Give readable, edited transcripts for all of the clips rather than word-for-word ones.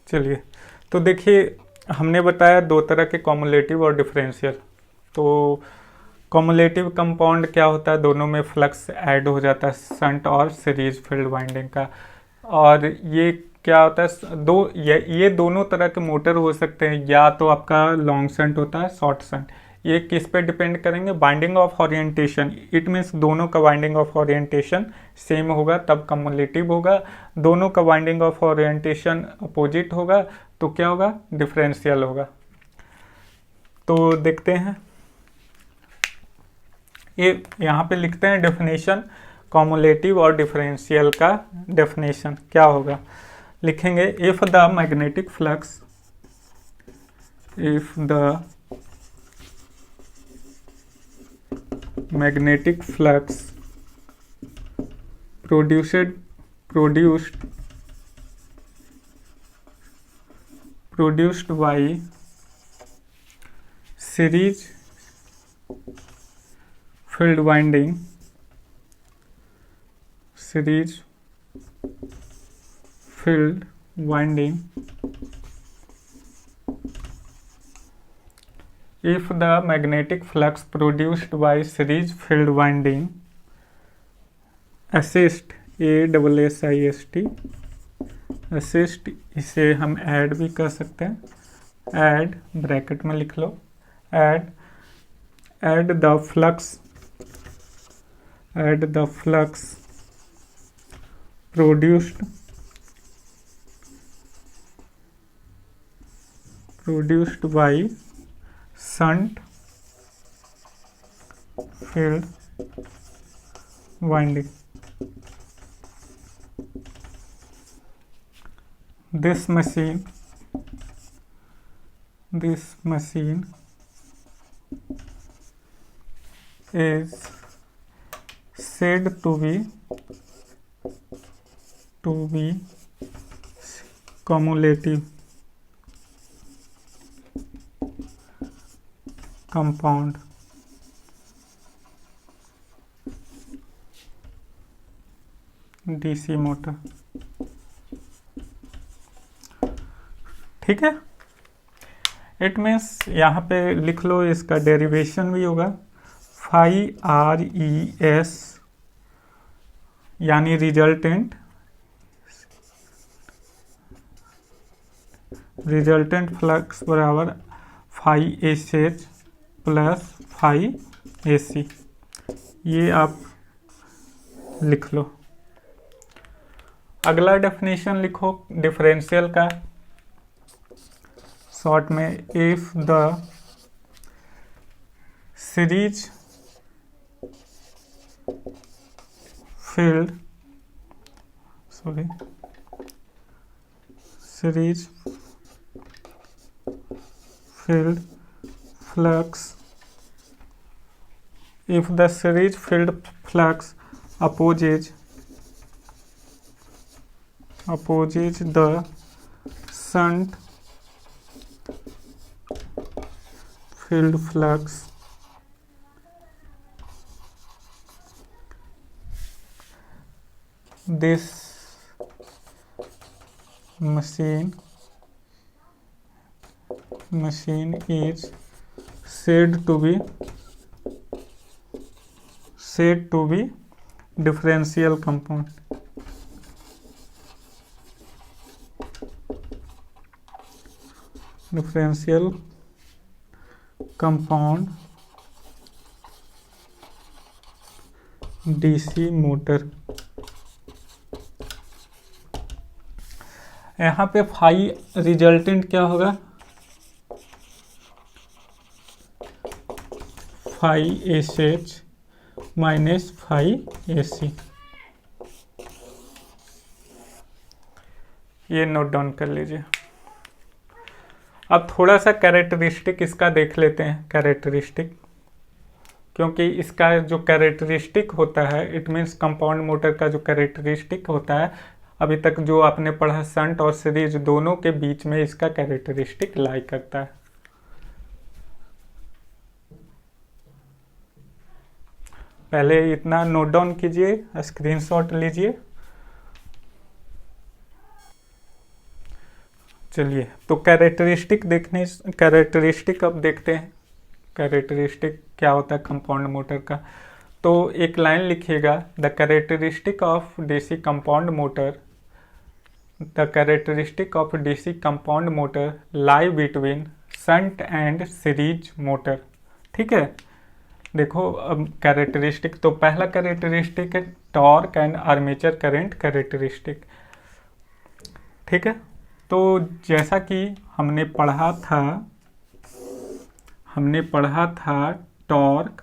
चलिए, तो देखिए हमने बताया दो तरह के कॉमुलेटिव और डिफरेंशियल। तो कॉमुलेटिव कंपाउंड क्या होता है, दोनों में फ्लक्स ऐड हो जाता है शंट और सीरीज फील्ड वाइंडिंग का। और ये क्या होता है, ये दोनों तरह के मोटर हो सकते हैं, या तो आपका लॉन्ग शंट होता है शॉर्ट शंट। ये किस पे डिपेंड करेंगे, binding of orientation. It means दोनों का बाइंडिंग ऑफ ओरिएंटेशन सेम होगा तब कम्युलेटिव होगा, दोनों का बाइंडिंग ऑफ ओरिएंटेशन अपोजिट होगा तो क्या होगा, डिफरेंशियल होगा। तो देखते हैं, ये यहाँ पे लिखते हैं डेफिनेशन कॉमुलेटिव और डिफरेंशियल का। डेफिनेशन क्या होगा, लिखेंगे if the magnetic flux, if the magnetic flux produced by series field winding, if the magnetic flux produced by series field winding assist, assist, इसे हम ऐड भी कर सकते हैं, ऐड ब्रैकेट में लिख लो, add the flux produced by shunt field winding. This machine is said to be cumulative compound. DC motor, ठीक है। इट मीन्स यहाँ पे लिख लो, इसका डेरिवेशन भी होगा फाई आर ई एस, यानी रिजल्टेंट फ्लक्स बराबर phi S H plus phi A C, ये आप लिख लो। अगला डेफिनेशन लिखो डिफरेंशियल का, शॉर्ट में, if the series field flux, if the series field flux opposes the shunt field flux, this machine is said to be differential compound. DC motor. यहाँ पे phi resultant क्या होगा, phi S H minus phi A C, ये note down कर लीजिए। अब थोड़ा सा कैरेक्टरिस्टिक इसका देख लेते हैं, कैरेक्टरिस्टिक, क्योंकि इसका जो कैरेक्टरिस्टिक होता है, इट मीन्स कंपाउंड मोटर का जो कैरेक्टरिस्टिक होता है, अभी तक जो आपने पढ़ा शंट और सीरीज दोनों के बीच में इसका कैरेक्टरिस्टिक लाई करता है। पहले इतना नोट डाउन कीजिए, स्क्रीनशॉट लीजिए। चलिए, तो कैरेक्टरिस्टिक अब देखते हैं कैरेक्टरिस्टिक क्या होता है कंपाउंड मोटर का। तो एक लाइन लिखिएगा, the characteristic of DC compound motor, the characteristic of DC compound motor lie between shunt and series motor. ठीक है, देखो अब कैरेक्टरिस्टिक, तो पहला कैरेक्टरिस्टिक है torque and armature current characteristic. ठीक है, तो जैसा कि हमने पढ़ा था टॉर्क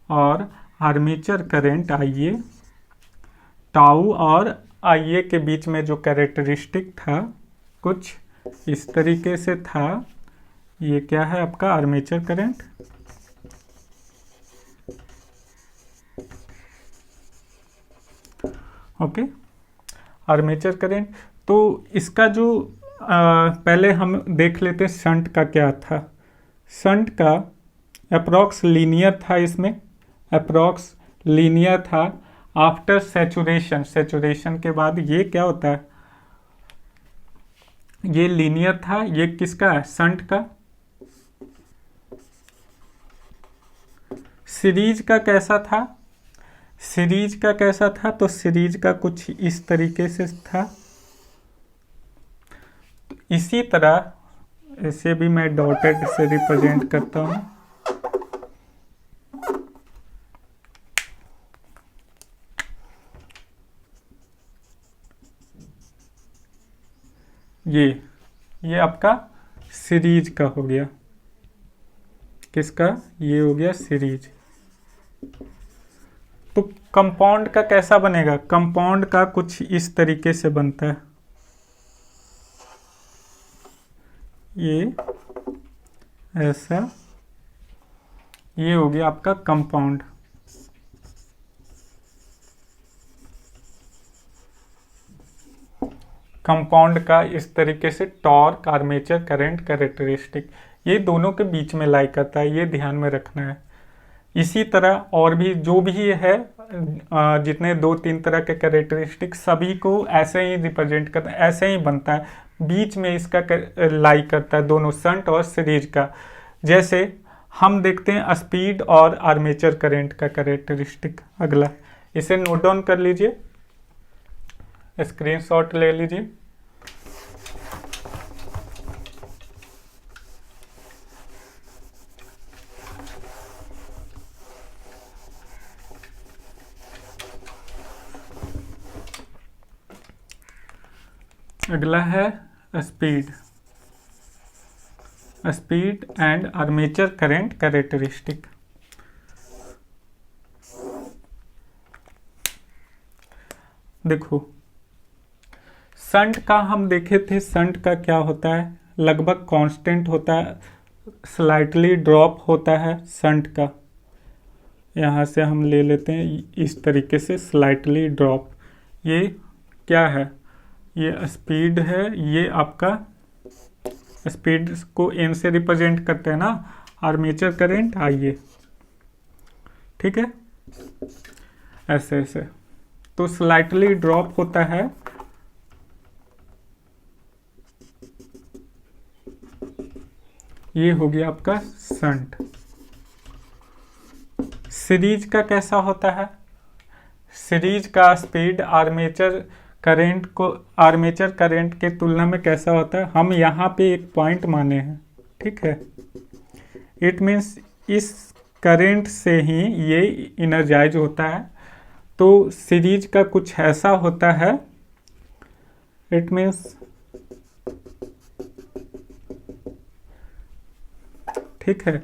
और आर्मेचर करंट आईए, टाउ और आईए के बीच में जो कैरेक्टरिस्टिक था कुछ इस तरीके से था। ये क्या है आपका armature current, okay, armature current. तो इसका जो पहले हम देख लेते हैं शंट का क्या था। शंट का अप्रॉक्स लीनियर था, इसमें अप्रॉक्स लीनियर था। आफ्टर सेचुरेशन के बाद ये क्या होता है, ये लीनियर था। ये किसका है, शंट का। सीरीज का कैसा था, तो सीरीज का कुछ इस तरीके से था। तो इसी तरह इसे भी मैं डॉटेड से रिप्रेजेंट करता हूं। ये आपका सीरीज का हो गया, किसका, ये हो गया सीरीज। तो कंपाउंड का कैसा बनेगा, कंपाउंड का कुछ इस तरीके से बनता है। ये ऐसा, ये हो गया आपका कंपाउंड। कंपाउंड का इस तरीके से टॉर्क आर्मेचर करंट कैरेक्टरिस्टिक, ये दोनों के बीच में लाई करता है, ये ध्यान में रखना है। इसी तरह और भी जो भी है जितने 2-3 तरह के कैरेक्टरिस्टिक सभी को ऐसे ही रिप्रेजेंट करता है, ऐसे ही बनता है। बीच में इसका लाई करता है दोनों शंट और सीरीज का। जैसे हम देखते हैं स्पीड और आर्मेचर करंट का कैरेक्टरिस्टिक। अगला इसे नोट डाउन कर लीजिए, स्क्रीनशॉट ले लीजिए। अगला है speed and armature current characteristic. देखो शंट का हम देखे थे, शंट का क्या होता है, लगभग कांस्टेंट होता है, स्लाइटली ड्रॉप होता है शंट का। यहाँ से हम ले लेते हैं इस तरीके से स्लाइटली ड्रॉप। ये क्या है, ये स्पीड है, ये आपका स्पीड को एन से रिप्रेजेंट करते हैं ना, आर्मेचर करंट आइए। ठीक है, ऐसे ऐसे तो स्लाइटली ड्रॉप होता है। ये हो गया आपका शंट। सीरीज का कैसा होता है, सीरीज का स्पीड आर्मेचर करंट के तुलना में कैसा होता है, हम यहाँ पे एक पॉइंट माने हैं। ठीक है, इट मीन्स इस करंट से ही ये इनर्जाइज होता है। तो सीरीज का कुछ ऐसा होता है, इट मीन्स, ठीक है,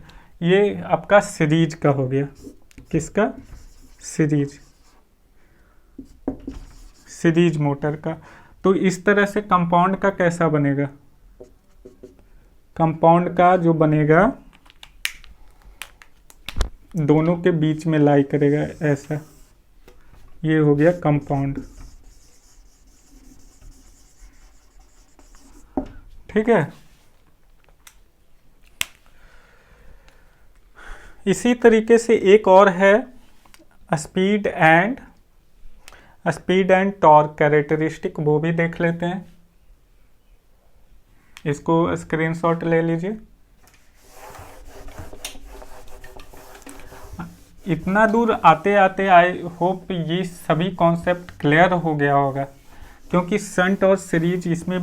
ये आपका सीरीज का हो गया। किसका, सीरीज मोटर का। तो इस तरह से कंपाउंड का कैसा बनेगा, कंपाउंड का जो बनेगा दोनों के बीच में लाई करेगा ऐसा, ये हो गया कंपाउंड। ठीक है, इसी तरीके से एक और है स्पीड एंड टॉर्क कैरेक्टरिस्टिक, वो भी देख लेते हैं। इसको स्क्रीनशॉट ले लीजिए। इतना दूर आते आते आई होप ये सभी कॉन्सेप्ट क्लियर हो गया होगा, क्योंकि शंट और सीरीज इसमें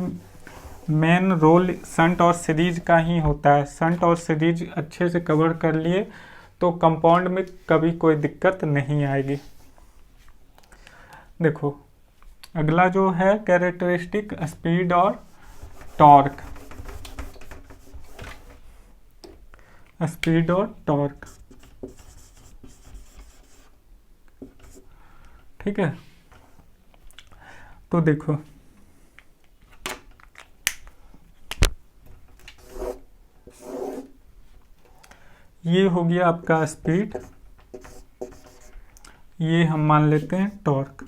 मेन रोल शंट और सीरीज का ही होता है। शंट और सीरीज अच्छे से कवर कर लिए तो कंपाउंड में कभी कोई दिक्कत नहीं आएगी। देखो अगला जो है कैरेक्टरिस्टिक स्पीड और टॉर्क। स्पीड और टॉर्क, ठीक है। तो देखो ये हो गया आपका स्पीड, ये हम मान लेते हैं टॉर्क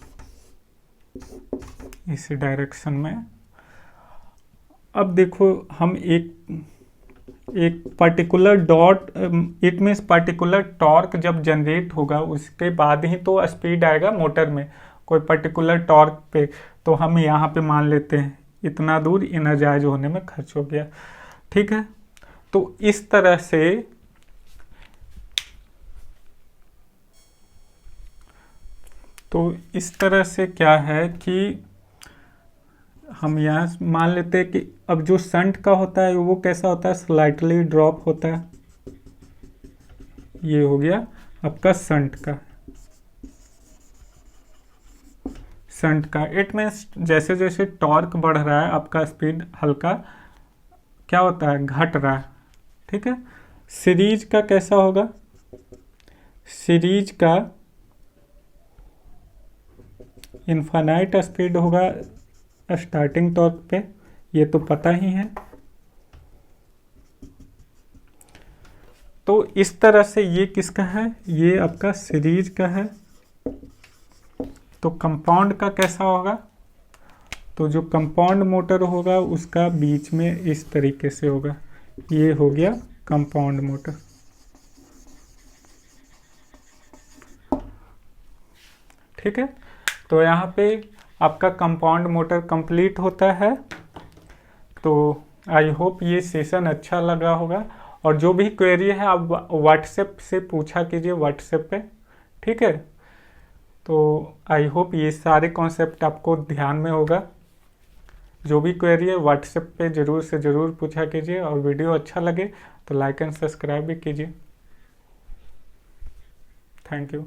इस डायरेक्शन में। अब देखो हम एक particular dot, it means particular torque जब जनरेट होगा उसके बाद ही तो स्पीड आएगा मोटर में, कोई पर्टिकुलर टॉर्क पे। तो हम यहाँ पे मान लेते हैं इतना दूर एनर्जाइज होने में खर्च हो गया, ठीक है। तो इस तरह से क्या है कि हम यहाँ मान लेते हैं कि अब जो शंट का होता है वो कैसा होता है, स्लाइटली ड्रॉप होता है। ये हो गया आपका शंट का इट मीन्स जैसे जैसे टॉर्क बढ़ रहा है आपका स्पीड हल्का क्या होता है, घट रहा है, ठीक है। सीरीज का कैसा होगा, सीरीज का इनफाइनाइट स्पीड होगा स्टार्टिंग टॉर्क पे, ये तो पता ही है। तो इस तरह से ये किसका है, ये आपका सीरीज का है। तो कंपाउंड का कैसा होगा, तो जो कंपाउंड मोटर होगा उसका बीच में इस तरीके से होगा, ये हो गया कंपाउंड मोटर, ठीक है। तो यहाँ पे आपका कंपाउंड मोटर कंप्लीट होता है। तो आई होप ये सेशन अच्छा लगा होगा, और जो भी क्वेरी है आप व्हाट्सएप से पूछा कीजिए, व्हाट्सएप पे, ठीक है। तो आई होप ये सारे कॉन्सेप्ट आपको ध्यान में होगा। जो भी क्वेरी है व्हाट्सएप पे ज़रूर से ज़रूर पूछा कीजिए, और वीडियो अच्छा लगे तो लाइक एंड सब्सक्राइब भी कीजिए। Thank you.